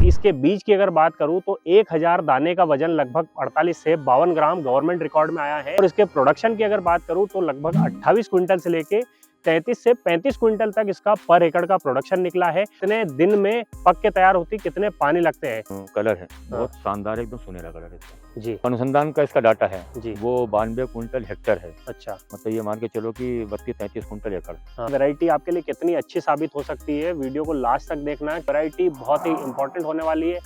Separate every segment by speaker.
Speaker 1: इसके बीज की अगर बात करूं तो 1000 दाने का वजन लगभग 48 से 52 ग्राम गवर्नमेंट रिकॉर्ड में आया है। और इसके प्रोडक्शन की अगर बात करूं तो लगभग 28 क्विंटल से लेके 33 से 35 क्विंटल तक इसका पर एकड़ का प्रोडक्शन निकला है। कितने दिन में पक के तैयार होती, कितने पानी लगते हैं?
Speaker 2: कलर है बहुत शानदार, एकदम सुनहरा कलर है इसका।
Speaker 1: जी,
Speaker 2: अनुसंधान का इसका डाटा है
Speaker 1: जी,
Speaker 2: वो 92 क्विंटल हेक्टर है।
Speaker 1: अच्छा,
Speaker 2: मतलब ये मान के चलो कि 32-33 क्विंटल एकड़।
Speaker 1: हाँ। वैरायटी आपके लिए कितनी अच्छी साबित हो सकती है, वीडियो को लास्ट तक देखना है। वैरायटी बहुत ही इंपॉर्टेंट होने वाली है।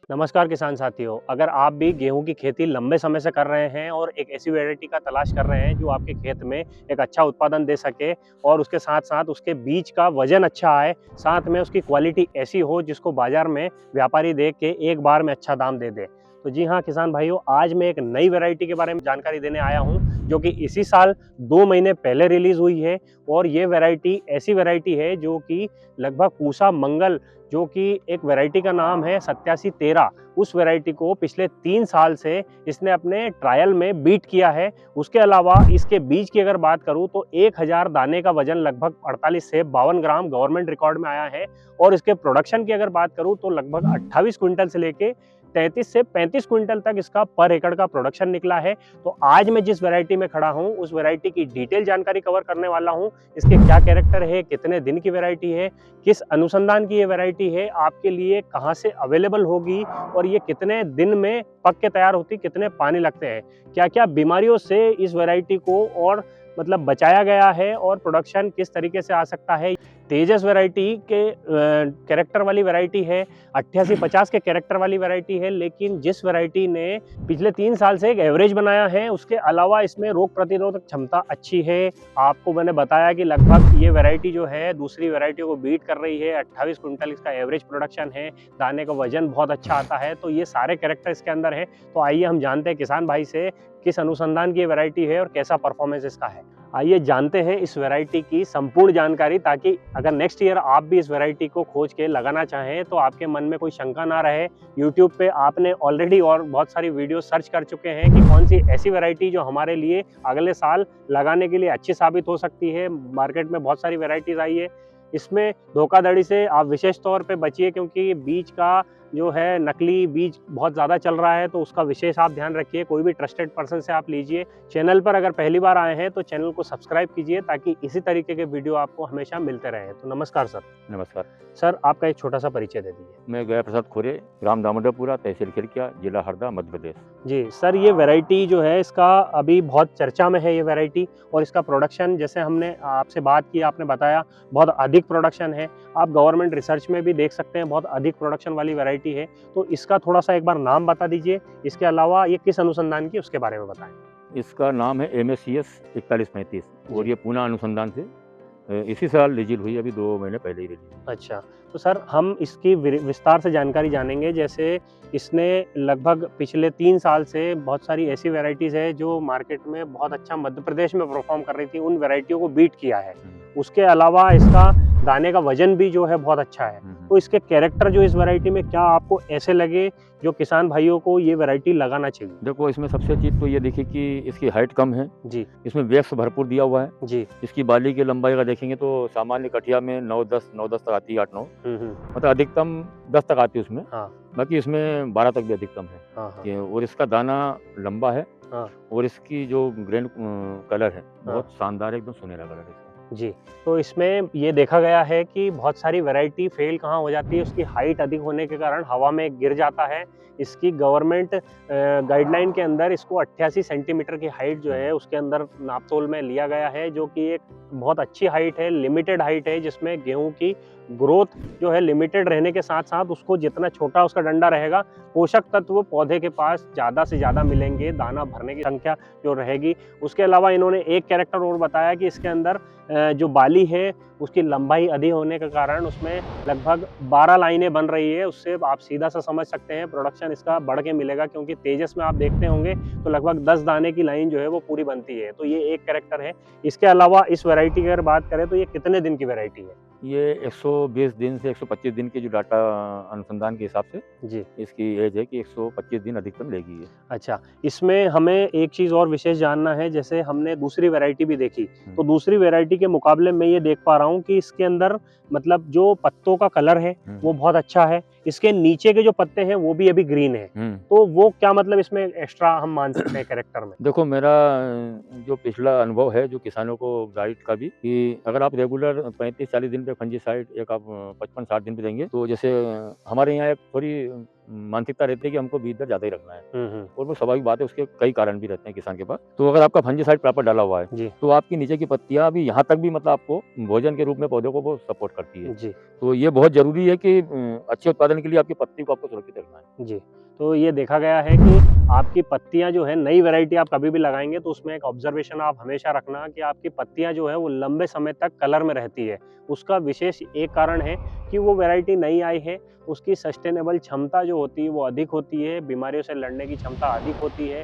Speaker 1: नमस्कार किसान साथियों, अगर आप भी गेहूं की खेती लंबे समय से कर रहे हैं और एक ऐसी वैरायटी का तलाश कर रहे हैं जो आपके खेत में एक अच्छा उत्पादन दे सके और उसके साथ साथ उसके बीज का वजन अच्छा आए, साथ में उसकी क्वालिटी ऐसी हो जिसको बाजार में व्यापारी देख के एक बार में अच्छा दाम दे दे, तो जी हाँ किसान भाइयों, आज मैं एक नई वैरायटी के बारे में जानकारी देने आया हूँ जो कि इसी साल 2 महीने पहले रिलीज हुई है। और ये वैरायटी ऐसी वैरायटी है जो कि लगभग पूसा मंगल, जो कि एक वैरायटी का नाम है 8713, उस वैरायटी को पिछले 3 साल से इसने अपने ट्रायल में बीट किया है। उसके अलावा इसके बीज की अगर बात करूं तो 1000 दाने का वजन लगभग 48 से 52 ग्राम गवर्नमेंट रिकॉर्ड में आया है। और इसके प्रोडक्शन की अगर बात करूं तो लगभग 28 क्विंटल से लेके 33 से 35 क्विंटल तक इसका पर एकड़ का प्रोडक्शन निकला है। तो आज मैं जिस वैरायटी में खड़ा हूं उस वैरायटी की डिटेल जानकारी कवर करने वाला हूं। इसके क्या कैरेक्टर है, कितने दिन की वैरायटी है, किस अनुसंधान की ये वैरायटी है, आपके लिए कहां से अवेलेबल होगी और ये कितने दिन में पक के तैयार होती, कितने पानी लगते हैं, क्या क्या बीमारियों से इस वैरायटी को और मतलब बचाया गया है और प्रोडक्शन किस तरीके से आ सकता है। तेजस वैरायटी के कैरेक्टर वाली वैरायटी है, 8850 के कैरेक्टर वाली वैरायटी है, लेकिन जिस वैरायटी ने पिछले 3 साल से एक एवरेज बनाया है, उसके अलावा इसमें रोग प्रतिरोधक क्षमता अच्छी है। आपको मैंने बताया कि लगभग ये वैरायटी जो है दूसरी वैरायटी को बीट कर रही है। 28 क्विंटल इसका एवरेज प्रोडक्शन है, दाने का वजन बहुत अच्छा आता है। तो ये सारे कैरेक्टर इसके अंदर है। तो आइए हम जानते हैं किसान भाई से किस अनुसंधान की वैरायटी है और कैसा परफॉर्मेंस इसका है। आइए जानते हैं इस वैरायटी की संपूर्ण जानकारी, ताकि अगर नेक्स्ट ईयर आप भी इस वैरायटी को खोज के लगाना चाहें तो आपके मन में कोई शंका ना रहे। यूट्यूब पे आपने ऑलरेडी और बहुत सारी वीडियो सर्च कर चुके हैं कि कौन सी ऐसी वैरायटी जो हमारे लिए अगले साल लगाने के लिए अच्छी साबित हो सकती है। मार्केट में बहुत सारी वैरायटीज आई है, इसमें धोखाधड़ी से आप विशेष तौर पे बचिए, क्योंकि बीज का जो है नकली बीज बहुत ज़्यादा चल रहा है, तो उसका विशेष आप ध्यान रखिए। कोई भी ट्रस्टेड पर्सन से आप लीजिए। चैनल पर अगर पहली बार आए हैं तो चैनल को सब्सक्राइब कीजिए ताकि इसी तरीके के वीडियो आपको हमेशा मिलते रहे। तो नमस्कार सर।
Speaker 2: नमस्कार
Speaker 1: सर, आपका एक छोटा सा परिचय दे दीजिए।
Speaker 2: मैं गया प्रसाद खोरे, ग्राम दामोदरपुरा, तहसील खिड़किया, जिला हरदा, मध्य प्रदेश।
Speaker 1: जी सर, ये वैरायटी जो है इसका अभी बहुत चर्चा में है ये वैरायटी, और इसका प्रोडक्शन जैसे हमने आपसे बात की, आपने बताया बहुत अधिक प्रोडक्शन है। आप गवर्नमेंट रिसर्च में भी देख सकते हैं बहुत अधिक प्रोडक्शन वाली वैरायटी है। तो इसका थोड़ा सा एक बार नाम बता दीजिए, इसके अलावा ये किस अनुसंधान की उसके बारे में बताएं।
Speaker 2: इसका नाम है MSCS 4135 और ये पूना अनुसंधान से इसी साल रिलीज हुई, अभी 2 महीने पहले ही रिलीज।
Speaker 1: अच्छा, तो सर हम इसकी विस्तार से जानकारी जानेंगे। जैसे इसने लगभग पिछले 3 साल से बहुत सारी ऐसी वैरायटीज़ है जो मार्केट में बहुत अच्छा मध्य प्रदेश में परफॉर्म कर रही थी, उन वैरायटियों को बीट किया है। उसके अलावा इसका दाने का वजन भी जो है बहुत अच्छा है। तो इसके कैरेक्टर जो इस वैरायटी में क्या आपको ऐसे लगे जो किसान भाइयों को ये वैरायटी लगाना चाहिए?
Speaker 2: देखो, इसमें सबसे चीज़ तो ये देखिए कि इसकी हाइट कम है
Speaker 1: जी,
Speaker 2: इसमें वैक्स भरपूर दिया हुआ है
Speaker 1: जी,
Speaker 2: इसकी बाली की लंबाई का देखेंगे तो सामान्य कटिया में 9-10 तक आती है, 8-9 मतलब अधिकतम 10 तक आती है उसमें।
Speaker 1: हाँ,
Speaker 2: बाकी इसमें 12 तक भी अधिकतम है।
Speaker 1: हाँ, हाँ,
Speaker 2: ये और इसका दाना लंबा है।
Speaker 1: हाँ,
Speaker 2: और इसकी जो ग्रेन कलर है
Speaker 1: हाँ।
Speaker 2: बहुत शानदार है, एकदम सुनहरा कलर है इसका।
Speaker 1: जी। तो इसमें ये देखा गया है कि बहुत सारी वैरायटी फेल कहाँ हो जाती है, उसकी हाइट अधिक होने के कारण हवा में गिर जाता है। इसकी गवर्नमेंट गाइडलाइन के अंदर इसको 88 सेंटीमीटर की हाइट जो है उसके अंदर नापतोल में लिया गया है, जो कि एक बहुत अच्छी हाइट है, लिमिटेड हाइट है, जिसमें गेहूं की ग्रोथ जो है लिमिटेड रहने के साथ साथ उसको जितना छोटा उसका डंडा रहेगा, पोषक तत्व पौधे के पास ज़्यादा से ज़्यादा मिलेंगे, दाना भरने की संख्या जो रहेगी। उसके अलावा इन्होंने एक कैरेक्टर और बताया कि इसके अंदर जो बाली है उसकी लंबाई अधिक होने के कारण उसमें लगभग 12 लाइनें बन रही है। उससे आप सीधा सा समझ सकते हैं प्रोडक्शन इसका बढ़ के मिलेगा, क्योंकि तेजस में आप देखते होंगे तो लगभग 10 दाने की लाइन जो है वो पूरी बनती है। तो ये एक कैरेक्टर है। इसके अलावा इस वैरायटी की अगर बात करें तो ये कितने दिन की वैरायटी है?
Speaker 2: ये 120 दिन से 125 दिन के जो डाटा अनुसंधान के हिसाब से
Speaker 1: जी।
Speaker 2: इसकी एज है कि 125 दिन अधिकतम लेगी ये।
Speaker 1: अच्छा, इसमें हमें एक चीज़ और विशेष जानना है, जैसे हमने दूसरी वैरायटी भी देखी, तो दूसरी वैरायटी के मुकाबले मैं ये देख पा रहा हूँ कि इसके अंदर मतलब जो पत्तों का कलर है वो बहुत अच्छा है, इसके नीचे के जो पत्ते हैं वो भी अभी ग्रीन है, तो वो क्या मतलब इसमें एक्स्ट्रा हम मान सकते हैं कैरेक्टर में?
Speaker 2: देखो मेरा जो पिछला अनुभव है जो किसानों को गाइड का भी, कि अगर आप रेगुलर 35-40 दिन पे फंजीसाइड एक आप 55-60 दिन पे देंगे, तो जैसे हमारे यहाँ एक थोड़ी मानसिकता रहती है कि हमको बीज दर ज्यादा ही रखना है, और वो स्वाभाविक बात है, उसके कई कारण भी रहते हैं किसान के पास। तो अगर आपका फंजीसाइड प्रॉपर डाला हुआ है तो आपकी नीचे की पत्तियां भी यहाँ तक भी मतलब आपको भोजन के रूप में पौधों को वो सपोर्ट करती है
Speaker 1: जी।
Speaker 2: तो ये बहुत जरूरी है कि अच्छे उत्पादन के लिए आपकी पत्ती को आपको सुरक्षित रखना है।
Speaker 1: जी, तो ये देखा गया है कि आपकी पत्तियां जो है, नई वैरायटी आप कभी भी लगाएंगे तो उसमें एक ऑब्जर्वेशन आप हमेशा रखना कि आपकी पत्तियां जो है वो लंबे समय तक कलर में रहती है। उसका विशेष एक कारण है कि वो वैरायटी नई आई है, उसकी सस्टेनेबल क्षमता जो होती है वो अधिक होती है, बीमारियों से लड़ने की क्षमता अधिक होती है।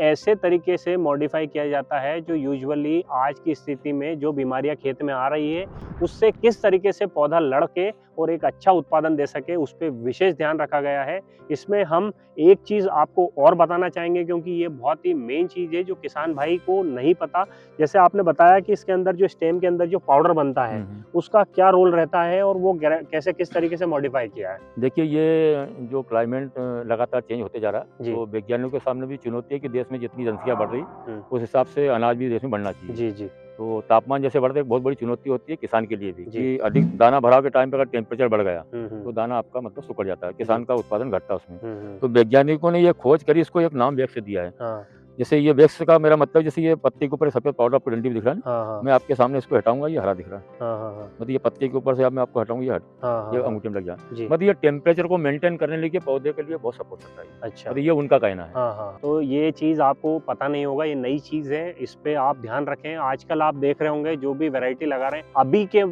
Speaker 1: ऐसे तरीके से मॉडिफाई किया जाता है जो यूजुअली आज की स्थिति में जो बीमारियां खेत में आ रही है उससे किस तरीके से पौधा लड़ के और एक अच्छा उत्पादन दे सके, उस पर विशेष ध्यान रखा गया है। इसमें हम एक चीज़ आपको और बताना चाहेंगे क्योंकि ये बहुत ही मेन चीज़ है जो किसान भाई को नहीं पता। जैसे आपने बताया कि इसके अंदर जो स्टेम के अंदर जो पाउडर बनता है उसका क्या रोल रहता है और वो कैसे किस तरीके से मॉडिफाई किया है?
Speaker 2: देखिए ये जो क्लाइमेट लगातार चेंज होते जा रहा है तो वैज्ञानिकों के सामने भी चुनौती है कि देश में जितनी जनसंख्या बढ़ रही उस हिसाब से अनाज भी देश में बढ़ना चाहिए।
Speaker 1: जी जी।
Speaker 2: तो तापमान जैसे बढ़ता है बहुत बड़ी चुनौती होती है किसान के लिए भी कि अधिक दाना भराव के टाइम पे अगर टेम्परेचर बढ़ गया तो दाना आपका मतलब सुकड़ जाता है, किसान का उत्पादन घटता है उसमें। तो वैज्ञानिकों ने ये खोज करी, इसको एक नाम वैक्स दिया है। जैसे ये वैक्स का मेरा मतलब जैसे ये पत्ती के ऊपर सफेद पाउडर आपको डंडी में दिख रहा है, मैं आपके सामने इसको हटाऊंगा ये हरा दिख रहा है, मतलब ये पत्ती के ऊपर से अब मैं आपको हटाऊंगा ये अंगूठे में लग जाए, मतलब ये टेम्परेचर को मेंटेन करने के पौधे के लिए बहुत सपोर्ट करता है।
Speaker 1: अच्छा,
Speaker 2: मतलब ये उनका कहना है।
Speaker 1: तो ये चीज आपको पता नहीं होगा, ये नई चीज है, इस पे आप ध्यान रखें। आजकल आप देख रहे होंगे जो भी वैरायटी लगा रहे हैं अभी के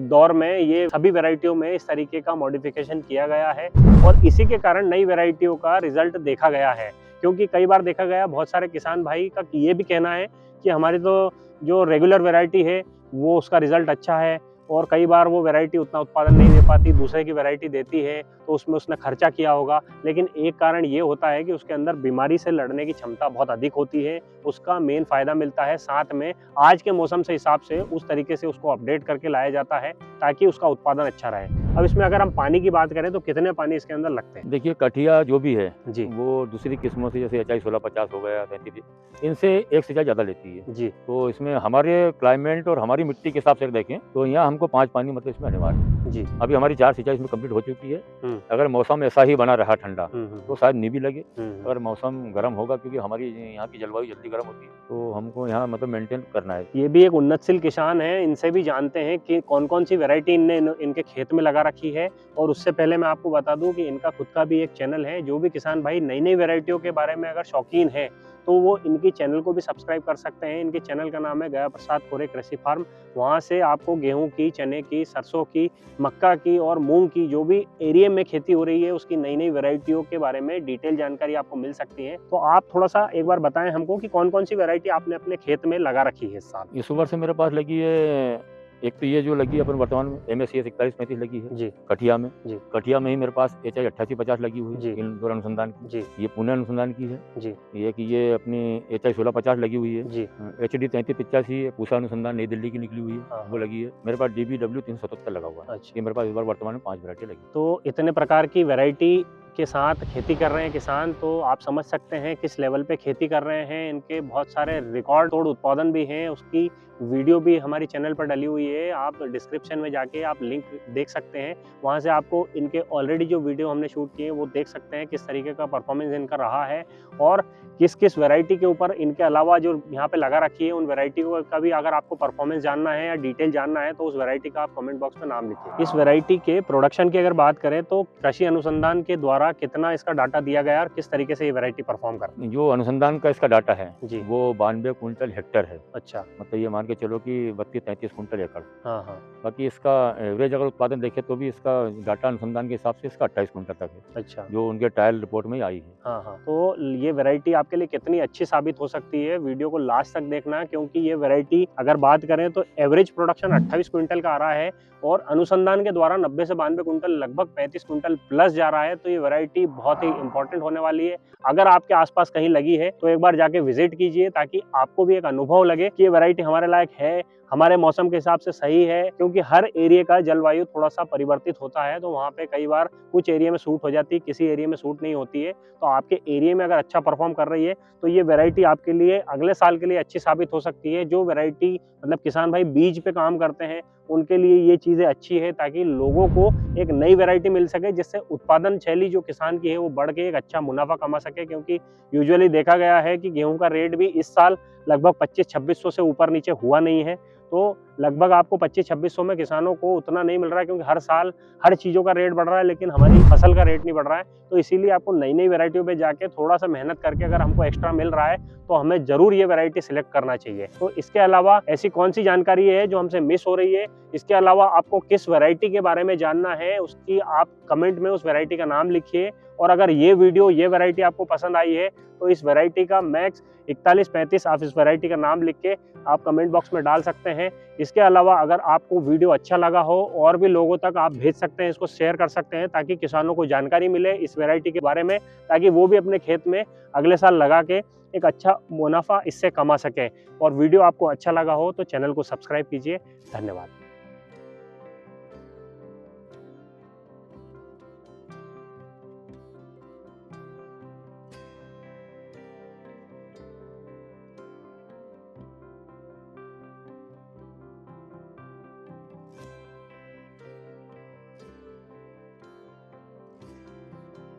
Speaker 1: दौर में ये सभी वैरायटियों में इस तरीके का मॉडिफिकेशन किया गया है और इसी के कारण नई वैरायटियों का रिजल्ट देखा गया है। क्योंकि कई बार देखा गया बहुत सारे किसान भाई का ये भी कहना है कि हमारी तो जो रेगुलर वैरायटी है वो उसका रिजल्ट अच्छा है और कई बार वो वैरायटी उतना उत्पादन नहीं दे पाती, दूसरे की वैरायटी देती है तो उसमें उसने खर्चा किया होगा। लेकिन एक कारण ये होता है कि उसके अंदर बीमारी से लड़ने की क्षमता बहुत अधिक होती है, उसका मेन फायदा मिलता है। साथ में आज के मौसम से हिसाब से उस तरीके से उसको अपडेट करके लाया जाता है ताकि उसका उत्पादन अच्छा रहे। अब इसमें अगर हम पानी की बात करें तो कितने पानी इसके अंदर लगते हैं?
Speaker 2: देखिए कठिया जो भी है
Speaker 1: जी
Speaker 2: वो दूसरी किस्मों से जैसे HI 1650 हो गया 33, इनसे एक सिंचाई ज्यादा लेती है
Speaker 1: जी।
Speaker 2: तो इसमें हमारे क्लाइमेट और हमारी मिट्टी के हिसाब से देखें तो यहाँ हमको 5 पानी मतलब इसमें अनिवार्य है।
Speaker 1: जी।
Speaker 2: अभी हमारी 4 सिंचाई इसमें कंप्लीट हो चुकी है। अगर मौसम ऐसा ही बना रहा ठंडा तो शायद नहीं भी लगे। अगर मौसम गर्म होगा क्योंकि हमारी यहाँ की जलवायु जल्दी गर्म होती है तो हमको यहाँ मतलब मेंटेन करना है।
Speaker 1: ये भी एक उन्नतशील किसान है, इनसे भी जानते हैं कि कौन कौन सी वैरायटी इनके खेत में लगा रखी है। और उससे पहले मैं आपको बता दूं कि इनका खुद का भी एक चैनल है, जो भी किसान भाई नई नई वैरायटियों के बारे में अगर शौकीन है तो वो इनकी चैनल को भी सब्सक्राइब कर सकते हैं। इनके चैनल का नाम है गया प्रसाद कोरे कृषि फार्म। वहाँ से आपको गेहूं की, चने की, सरसों की, मक्का की और मूंग की जो भी एरिया में खेती हो रही है उसकी नई नई वैरायटियों के बारे में डिटेल जानकारी आपको मिल सकती है। तो आप थोड़ा सा एक बार बताएं हमको कि कौन कौन सी वैरायटी आपने अपने खेत में लगा रखी है इस साल?
Speaker 2: इस वर्ष मेरे पास लगी है, एक तो ये जो लगी है अपन वर्तमान में MSCS 4135 लगी है
Speaker 1: जी।
Speaker 2: कठिया में।
Speaker 1: जी।
Speaker 2: कठिया में ही मेरे पास HI 8850 लगी हुई
Speaker 1: जी।
Speaker 2: है इंदौर अनुसंधान की।
Speaker 1: जी।
Speaker 2: ये पुणे अनुसंधान की है।
Speaker 1: जी।
Speaker 2: ये कि ये अपनी HI 1650 लगी हुई है।
Speaker 1: जी।
Speaker 2: HD 3385 है, पूसा अनुसंधान नई दिल्ली की निकली हुई है, वो लगी है। मेरे पास DBW 377 लगा हुआ है।
Speaker 1: अच्छा।
Speaker 2: ये मेरे पास इस बार वर्तमान में 5 वैरायटी लगी।
Speaker 1: तो इतने प्रकार की वैरायटी के साथ खेती कर रहे हैं किसान, तो आप समझ सकते हैं किस लेवल पे खेती कर रहे हैं। इनके बहुत सारे रिकॉर्ड तोड़ उत्पादन भी हैं, उसकी वीडियो भी हमारी चैनल पर डली हुई है। आप डिस्क्रिप्शन में जाके आप लिंक देख सकते हैं, वहाँ से आपको इनके ऑलरेडी जो वीडियो हमने शूट किए हैं वो देख सकते हैं किस तरीके का परफॉर्मेंस इनका रहा है और किस किस वैरायटी के ऊपर इनके अलावा जो यहाँ पे लगा रखी है उन वैरायटी का भी अगर आपको परफॉर्मेंस जानना है या डिटेल जानना है तो उस वैरायटी का आप कमेंट बॉक्स में नाम लिखिए। इस वैरायटी के प्रोडक्शन की अगर बात करें तो कृषि अनुसंधान के द्वारा का कितना इसका डाटा दिया गया और किस तरीके से ये वैरायटी परफॉर्म करती
Speaker 2: जो अनुसंधान का इसका डाटा है
Speaker 1: जी।
Speaker 2: वो 92 कुंटल हेक्टर है।
Speaker 1: अच्छा।
Speaker 2: मतलब ये मान के चलो कि 32-33 कुंटल एकड़।
Speaker 1: हाँ हाँ।
Speaker 2: बाकी इसका एवरेज अगर उत्पादन देखें तो भी इसका डाटा अनुसंधान के हिसाब से इसका 28 कुंटल तक है।
Speaker 1: अच्छा।
Speaker 2: जो उनके ट्रायल रिपोर्ट में आई है।
Speaker 1: हाँ हाँ। तो ये वैरायटी आपके लिए कितनी अच्छी साबित हो सकती है, वीडियो को लास्ट तक देखना, क्योंकि ये वैरायटी अगर बात करें तो एवरेज प्रोडक्शन 28 क्विंटल का आ रहा है और अनुसंधान के द्वारा 90 से 92 कुंटल लगभग 35 कुंटल प्लस जा रहा है। तो ये वैरायटी बहुत ही इंपॉर्टेंट होने वाली है। अगर आपके आसपास कहीं लगी है तो एक बार जाके विजिट कीजिए, ताकि आपको भी एक अनुभव लगे कि ये वैरायटी हमारे लायक है, हमारे मौसम के हिसाब से सही है। क्योंकि हर एरिया का जलवायु थोड़ा सा परिवर्तित होता है, तो वहाँ पे कई बार कुछ एरिया में सूट हो जाती है, किसी एरिया में सूट नहीं होती है। तो आपके एरिया में अगर अच्छा परफॉर्म कर रही है तो ये वैरायटी आपके लिए अगले साल के लिए अच्छी साबित हो सकती है। जो वैरायटी मतलब किसान भाई बीज पे काम करते हैं उनके लिए ये चीज़ें अच्छी है, ताकि लोगों को एक नई वैरायटी मिल सके, जिससे उत्पादन शैली जो किसान की है वो बढ़ के एक अच्छा मुनाफा कमा सके। क्योंकि यूजुअली देखा गया है कि गेहूं का रेट भी इस साल लगभग 2500-2600 से ऊपर नीचे हुआ नहीं है। तो लगभग आपको 2500-2600 में किसानों को उतना नहीं मिल रहा है, क्योंकि हर साल हर चीज़ों का रेट बढ़ रहा है, लेकिन हमारी फसल का रेट नहीं बढ़ रहा है। तो इसीलिए आपको नई नई वैरायटियों पे जाके थोड़ा सा मेहनत करके अगर हमको एक्स्ट्रा मिल रहा है तो हमें जरूर ये वैरायटी सिलेक्ट करना चाहिए। तो इसके अलावा ऐसी कौन सी जानकारी है जो हमसे मिस हो रही है, इसके अलावा आपको किस वैरायटी के बारे में जानना है, उसकी आप कमेंट में उस वैरायटी का नाम लिखिए। और अगर ये वीडियो ये वैरायटी आपको पसंद आई है तो इस वैरायटी का मैक्स 4135 आप इस वैरायटी का नाम लिख के आप कमेंट बॉक्स में डाल सकते हैं। इसके अलावा अगर आपको वीडियो अच्छा लगा हो और भी लोगों तक आप भेज सकते हैं, इसको शेयर कर सकते हैं, ताकि किसानों को जानकारी मिले इस वैरायटी के बारे में, ताकि वो भी अपने खेत में अगले साल लगा के एक अच्छा मुनाफा इससे कमा सकें। और वीडियो आपको अच्छा लगा हो तो चैनल को सब्सक्राइब कीजिए। धन्यवाद।